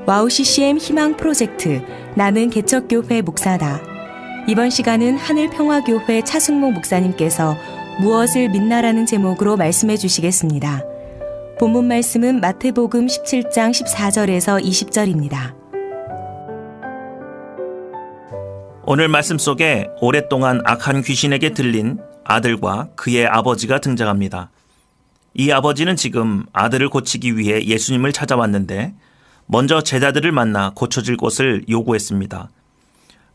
와우 CCM 희망 프로젝트 나는 개척교회 목사다. 이번 시간은 하늘평화교회 차승목 목사님께서 무엇을 믿나라는 제목으로 말씀해 주시겠습니다. 본문 말씀은 마태복음 17장 14절에서 20절입니다. 오늘 말씀 속에 오랫동안 악한 귀신에게 들린 아들과 그의 아버지가 등장합니다. 이 아버지는 지금 아들을 고치기 위해 예수님을 찾아왔는데 먼저 제자들을 만나 고쳐줄 것을 요구했습니다.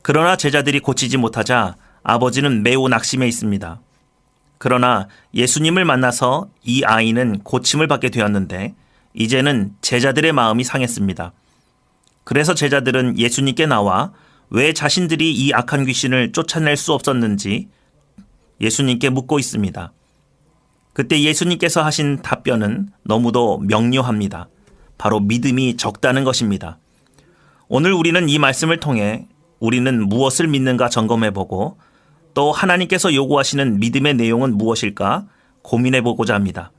그러나 제자들이 고치지 못하자 아버지는 매우 낙심해 있습니다. 그러나 예수님을 만나서 이 아이는 고침을 받게 되었는데 이제는 제자들의 마음이 상했습니다. 그래서 제자들은 예수님께 나와 왜 자신들이 이 악한 귀신을 쫓아낼 수 없었는지 예수님께 묻고 있습니다. 그때 예수님께서 하신 답변은 너무도 명료합니다. 바로 믿음이 적다는 것입니다. 오늘 우리는 이 말씀을 통해 우리는 무엇을 믿는가 점검해보고 또 하나님께서 요구하시는 믿음의 내용은 무엇일까 고민해보고자 합니다.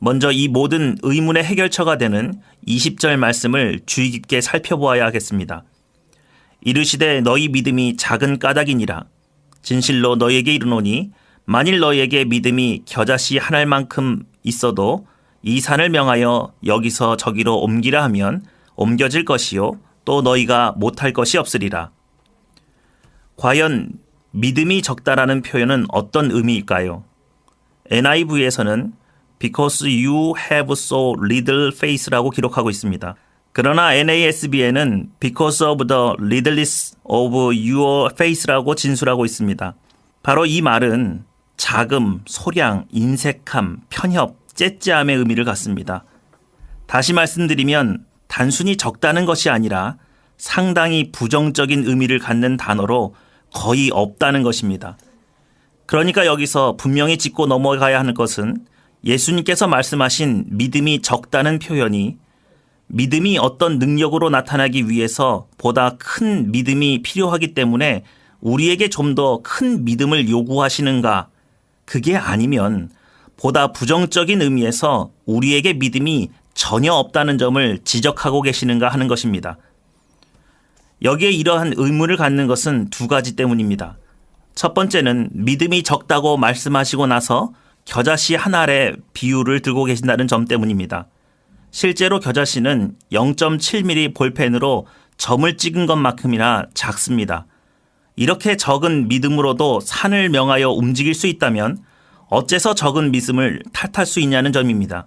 먼저 이 모든 의문의 해결처가 되는 20절 말씀을 주의 깊게 살펴보아야 하겠습니다. 이르시되 너희 믿음이 작은 까닭이니라. 진실로 너희에게 이르노니 만일 너희에게 믿음이 겨자씨 한 알만큼 있어도 이 산을 명하여 여기서 저기로 옮기라 하면 옮겨질 것이요 또 너희가 못할 것이 없으리라. 과연 믿음이 적다라는 표현은 어떤 의미일까요? NIV에서는 Because you have so little faith라고 기록하고 있습니다. 그러나 NASB에는 Because of the littleness of your faith라고 진술하고 있습니다. 바로 이 말은 자금, 소량, 인색함, 편협, 째째함의 의미를 갖습니다. 다시 말씀드리면 단순히 적다는 것이 아니라 상당히 부정적인 의미를 갖는 단어로 거의 없다는 것입니다. 그러니까 여기서 분명히 짚고 넘어가야 하는 것은 예수님께서 말씀하신 믿음이 적다는 표현이 믿음이 어떤 능력으로 나타나기 위해서 보다 큰 믿음이 필요하기 때문에 우리에게 좀 더 큰 믿음을 요구하시는가? 그게 아니면 보다 부정적인 의미에서 우리에게 믿음이 전혀 없다는 점을 지적하고 계시는가 하는 것입니다. 여기에 이러한 의문을 갖는 것은 두 가지 때문입니다. 첫 번째는 믿음이 적다고 말씀하시고 나서 겨자씨 한 알의 비율을 들고 계신다는 점 때문입니다. 실제로 겨자씨는 0.7mm 볼펜으로 점을 찍은 것만큼이나 작습니다. 이렇게 적은 믿음으로도 산을 명하여 움직일 수 있다면 어째서 적은 믿음을 탓할 수 있냐는 점입니다.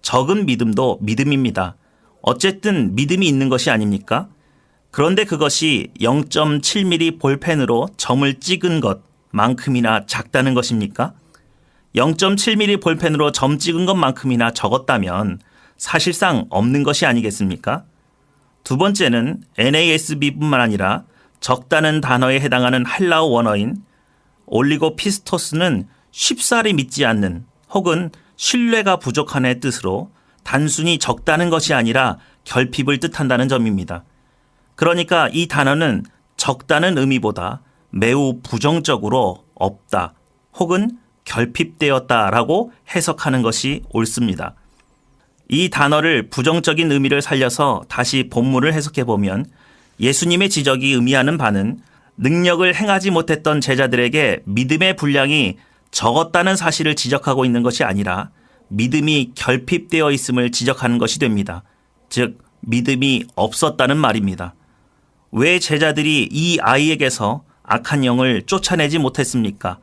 적은 믿음도 믿음입니다. 어쨌든 믿음이 있는 것이 아닙니까? 그런데 그것이 0.7mm 볼펜으로 점을 찍은 것만큼이나 작다는 것입니까? 0.7mm 볼펜으로 점 찍은 것만큼이나 적었다면 사실상 없는 것이 아니겠습니까? 두 번째는 NASB뿐만 아니라 적다는 단어에 해당하는 헬라어 원어인 올리고피스토스는 쉽사리 믿지 않는 혹은 신뢰가 부족한의 뜻으로 단순히 적다는 것이 아니라 결핍을 뜻한다는 점입니다. 그러니까 이 단어는 적다는 의미보다 매우 부정적으로 없다 혹은 결핍되었다라고 해석하는 것이 옳습니다. 이 단어를 부정적인 의미를 살려서 다시 본문을 해석해 보면 예수님의 지적이 의미하는 바는 능력을 행하지 못했던 제자들에게 믿음의 분량이 적었다는 사실을 지적하고 있는 것이 아니라 믿음이 결핍되어 있음을 지적하는 것이 됩니다. 즉 믿음이 없었다는 말입니다. 왜 제자들이 이 아이에게서 악한 영을 쫓아내지 못했습니까?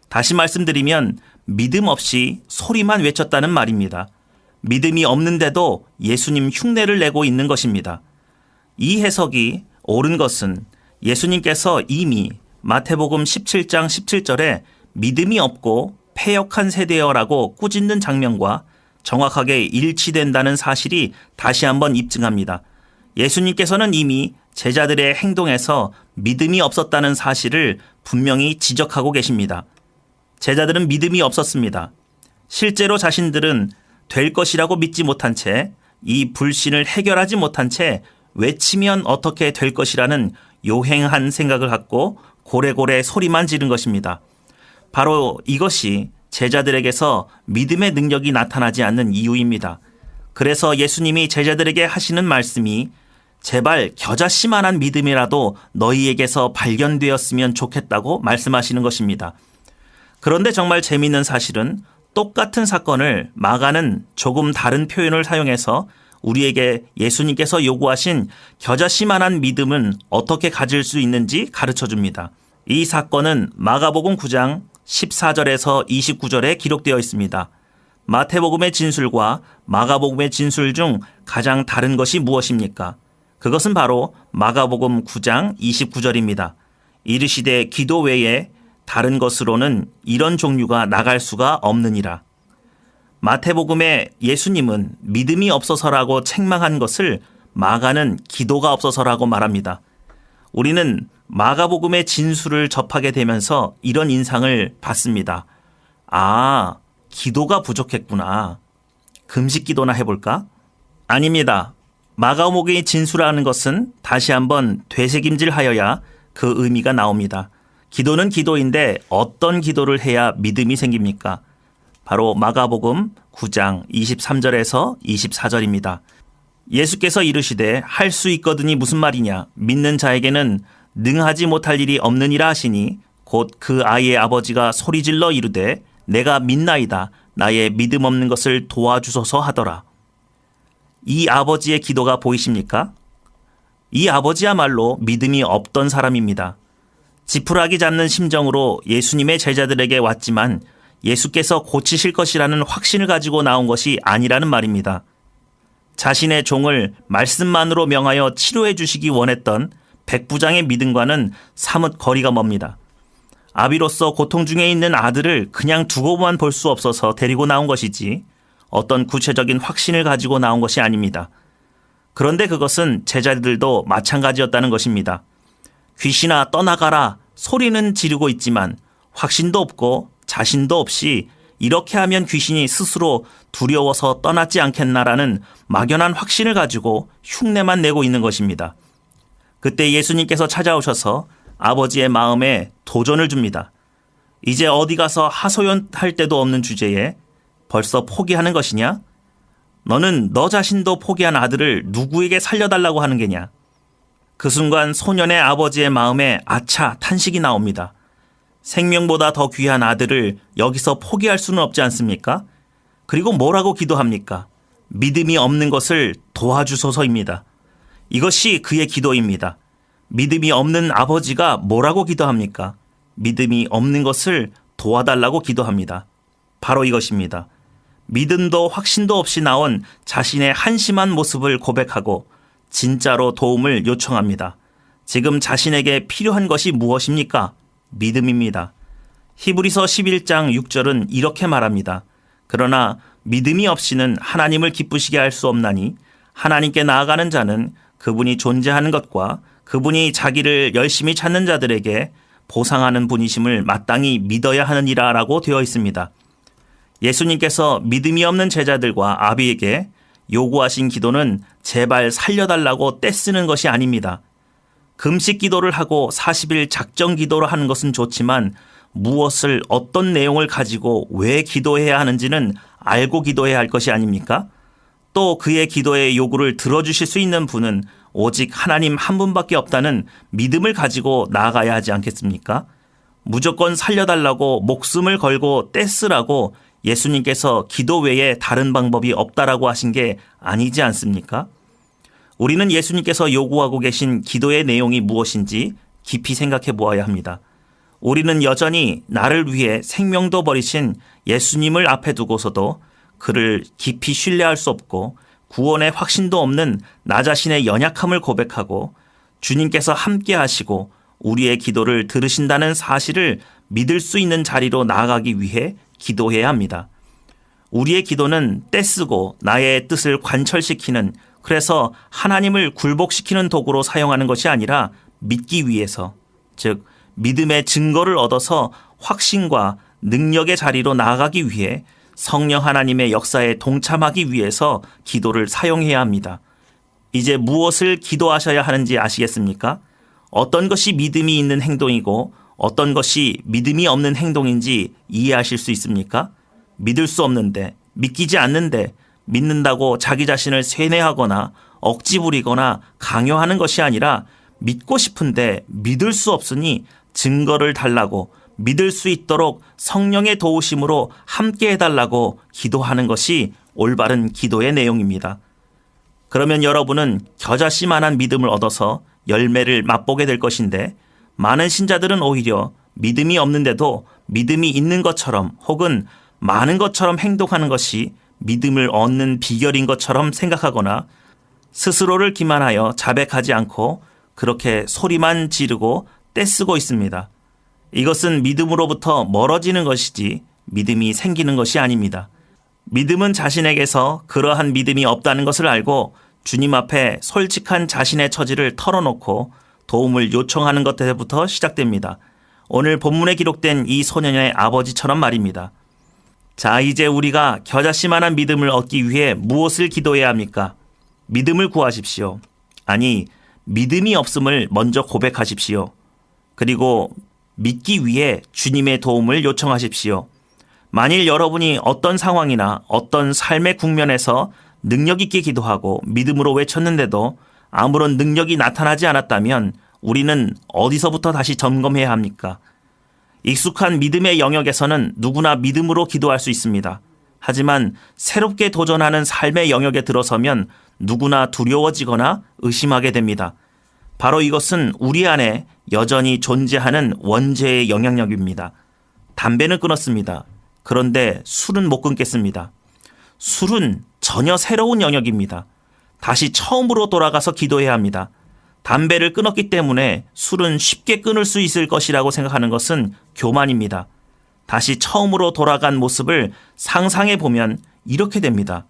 다시 말씀드리면 믿음 없이 소리만 외쳤다는 말입니다. 믿음이 없는데도 예수님 흉내를 내고 있는 것입니다. 이 해석이 옳은 것은 예수님께서 이미 마태복음 17장 17절에 믿음이 없고 패역한 세대여라고 꾸짖는 장면과 정확하게 일치된다는 사실이 다시 한번 입증합니다. 예수님께서는 이미 제자들의 행동에서 믿음이 없었다는 사실을 분명히 지적하고 계십니다. 제자들은 믿음이 없었습니다. 실제로 자신들은 될 것이라고 믿지 못한 채 이 불신을 해결하지 못한 채 외치면 어떻게 될 것이라는 요행한 생각을 갖고 고래고래 소리만 지른 것입니다. 바로 이것이 제자들에게서 믿음의 능력이 나타나지 않는 이유입니다. 그래서 예수님이 제자들에게 하시는 말씀이 제발 겨자씨만한 믿음이라도 너희에게서 발견되었으면 좋겠다고 말씀하시는 것입니다. 그런데 정말 재미있는 사실은 똑같은 사건을 마가는 조금 다른 표현을 사용해서 우리에게 예수님께서 요구하신 겨자씨만한 믿음은 어떻게 가질 수 있는지 가르쳐 줍니다. 이 사건은 마가복음 9장 14절에서 29절에 기록되어 있습니다. 마태복음의 진술과 마가복음의 진술 중 가장 다른 것이 무엇입니까? 그것은 바로 마가복음 9장 29절입니다. 이르시되 기도 외에 다른 것으로는 이런 종류가 나갈 수가 없느니라. 마태복음에 예수님은 믿음이 없어서라고 책망한 것을 마가는 기도가 없어서라고 말합니다. 우리는 마가복음의 진술을 접하게 되면서 이런 인상을 받습니다. 아, 기도가 부족했구나. 금식 기도나 해볼까? 아닙니다. 마가복음의 진술하는 것은 다시 한번 되새김질하여야 그 의미가 나옵니다. 기도는 기도인데 어떤 기도를 해야 믿음이 생깁니까? 바로 마가복음 9장 23절에서 24절입니다. 예수께서 이르시되 할 수 있거든이 무슨 말이냐? 믿는 자에게는 능하지 못할 일이 없느니라 하시니 곧 그 아이의 아버지가 소리질러 이르되 내가 믿나이다. 나의 믿음 없는 것을 도와주소서 하더라. 이 아버지의 기도가 보이십니까? 이 아버지야말로 믿음이 없던 사람입니다. 지푸라기 잡는 심정으로 예수님의 제자들에게 왔지만 예수께서 고치실 것이라는 확신을 가지고 나온 것이 아니라는 말입니다. 자신의 종을 말씀만으로 명하여 치료해 주시기 원했던 백부장의 믿음과는 사뭇 거리가 멉니다. 아비로서 고통 중에 있는 아들을 그냥 두고만 볼 수 없어서 데리고 나온 것이지 어떤 구체적인 확신을 가지고 나온 것이 아닙니다. 그런데 그것은 제자들도 마찬가지였다는 것입니다. 귀신아 떠나가라 소리는 지르고 있지만 확신도 없고 자신도 없이 이렇게 하면 귀신이 스스로 두려워서 떠나지 않겠나라는 막연한 확신을 가지고 흉내만 내고 있는 것입니다. 그때 예수님께서 찾아오셔서 아버지의 마음에 도전을 줍니다. 이제 어디 가서 하소연할 데도 없는 주제에 벌써 포기하는 것이냐? 너는 너 자신도 포기한 아들을 누구에게 살려달라고 하는 게냐? 그 순간 소년의 아버지의 마음에 아차 탄식이 나옵니다. 생명보다 더 귀한 아들을 여기서 포기할 수는 없지 않습니까? 그리고 뭐라고 기도합니까? 믿음이 없는 것을 도와주소서입니다. 이것이 그의 기도입니다. 믿음이 없는 아버지가 뭐라고 기도합니까? 믿음이 없는 것을 도와달라고 기도합니다. 바로 이것입니다. 믿음도 확신도 없이 나온 자신의 한심한 모습을 고백하고 진짜로 도움을 요청합니다. 지금 자신에게 필요한 것이 무엇입니까? 믿음입니다. 히브리서 11장 6절은 이렇게 말합니다. 그러나 믿음이 없이는 하나님을 기쁘시게 할 수 없나니 하나님께 나아가는 자는 그분이 존재하는 것과 그분이 자기를 열심히 찾는 자들에게 보상하는 분이심을 마땅히 믿어야 하느니라 라고 되어 있습니다. 예수님께서 믿음이 없는 제자들과 아비에게 요구하신 기도는 제발 살려달라고 떼쓰는 것이 아닙니다. 금식 기도를 하고 40일 작정 기도를 하는 것은 좋지만 무엇을 어떤 내용을 가지고 왜 기도해야 하는지는 알고 기도해야 할 것이 아닙니까? 또 그의 기도의 요구를 들어주실 수 있는 분은 오직 하나님 한 분밖에 없다는 믿음을 가지고 나아가야 하지 않겠습니까? 무조건 살려달라고 목숨을 걸고 떼쓰라고 예수님께서 기도 외에 다른 방법이 없다라고 하신 게 아니지 않습니까? 우리는 예수님께서 요구하고 계신 기도의 내용이 무엇인지 깊이 생각해 보아야 합니다. 우리는 여전히 나를 위해 생명도 버리신 예수님을 앞에 두고서도 그를 깊이 신뢰할 수 없고 구원의 확신도 없는 나 자신의 연약함을 고백하고 주님께서 함께 하시고 우리의 기도를 들으신다는 사실을 믿을 수 있는 자리로 나아가기 위해 기도해야 합니다. 우리의 기도는 떼쓰고 나의 뜻을 관철시키는, 그래서 하나님을 굴복시키는 도구로 사용하는 것이 아니라 믿기 위해서, 즉 믿음의 증거를 얻어서 확신과 능력의 자리로 나아가기 위해 성령 하나님의 역사에 동참하기 위해서 기도를 사용해야 합니다. 이제 무엇을 기도하셔야 하는지 아시겠습니까? 어떤 것이 믿음이 있는 행동이고 어떤 것이 믿음이 없는 행동인지 이해하실 수 있습니까? 믿을 수 없는데, 믿기지 않는데 믿는다고 자기 자신을 세뇌하거나 억지 부리거나 강요하는 것이 아니라 믿고 싶은데 믿을 수 없으니 증거를 달라고, 믿을 수 있도록 성령의 도우심으로 함께 해달라고 기도하는 것이 올바른 기도의 내용입니다. 그러면 여러분은 겨자씨만한 믿음을 얻어서 열매를 맛보게 될 것인데, 많은 신자들은 오히려 믿음이 없는데도 믿음이 있는 것처럼 혹은 많은 것처럼 행동하는 것이 믿음을 얻는 비결인 것처럼 생각하거나 스스로를 기만하여 자백하지 않고 그렇게 소리만 지르고 떼쓰고 있습니다. 이것은 믿음으로부터 멀어지는 것이지 믿음이 생기는 것이 아닙니다. 믿음은 자신에게서 그러한 믿음이 없다는 것을 알고 주님 앞에 솔직한 자신의 처지를 털어놓고 도움을 요청하는 것에부터 시작됩니다. 오늘 본문에 기록된 이 소년의 아버지처럼 말입니다. 자, 이제 우리가 겨자씨만한 믿음을 얻기 위해 무엇을 기도해야 합니까? 믿음을 구하십시오. 아니, 믿음이 없음을 먼저 고백하십시오. 그리고 믿기 위해 주님의 도움을 요청하십시오. 만일 여러분이 어떤 상황이나 어떤 삶의 국면에서 능력 있게 기도하고 믿음으로 외쳤는데도 아무런 능력이 나타나지 않았다면 우리는 어디서부터 다시 점검해야 합니까? 익숙한 믿음의 영역에서는 누구나 믿음으로 기도할 수 있습니다. 하지만 새롭게 도전하는 삶의 영역에 들어서면 누구나 두려워지거나 의심하게 됩니다. 바로 이것은 우리 안에 여전히 존재하는 원죄의 영향력입니다. 담배는 끊었습니다. 그런데 술은 못 끊겠습니다. 술은 전혀 새로운 영역입니다. 다시 처음으로 돌아가서 기도해야 합니다. 담배를 끊었기 때문에 술은 쉽게 끊을 수 있을 것이라고 생각하는 것은 교만입니다. 다시 처음으로 돌아간 모습을 상상해 보면 이렇게 됩니다.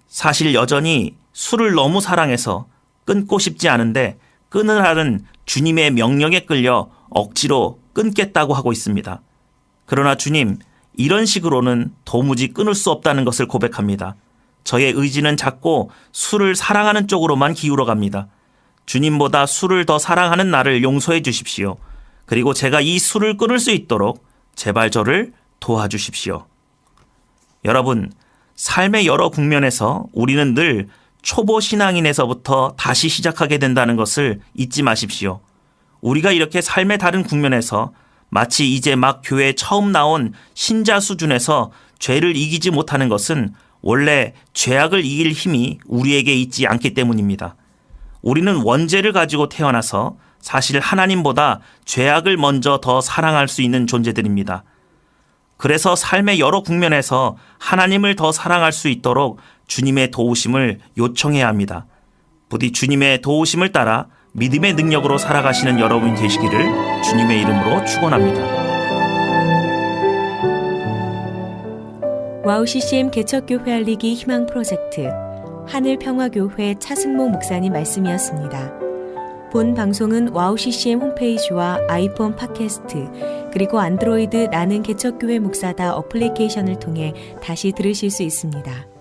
사실 여전히 술을 너무 사랑해서 끊고 싶지 않은데 끊으라는 주님의 명령에 끌려 억지로 끊겠다고 하고 있습니다. 그러나 주님, 이런 식으로는 도무지 끊을 수 없다는 것을 고백합니다. 저의 의지는 작고 술을 사랑하는 쪽으로만 기울어 갑니다. 주님보다 술을 더 사랑하는 나를 용서해 주십시오. 그리고 제가 이 술을 끊을 수 있도록 제발 저를 도와주십시오. 여러분, 삶의 여러 국면에서 우리는 늘 초보 신앙인에서부터 다시 시작하게 된다는 것을 잊지 마십시오. 우리가 이렇게 삶의 다른 국면에서 마치 이제 막 교회에 처음 나온 신자 수준에서 죄를 이기지 못하는 것은 원래 죄악을 이길 힘이 우리에게 있지 않기 때문입니다. 우리는 원죄를 가지고 태어나서 사실 하나님보다 죄악을 먼저 더 사랑할 수 있는 존재들입니다. 그래서 삶의 여러 국면에서 하나님을 더 사랑할 수 있도록 주님의 도우심을 요청해야 합니다. 부디 주님의 도우심을 따라 믿음의 능력으로 살아가시는 여러분이 되시기를 주님의 이름으로 축원합니다. 와우 CCM 개척교회 알리기 희망 프로젝트 하늘평화교회 차승모 목사님 말씀이었습니다. 본 방송은 와우 CCM 홈페이지와 아이폰 팟캐스트 그리고 안드로이드 나는 개척교회 목사다 어플리케이션을 통해 다시 들으실 수 있습니다.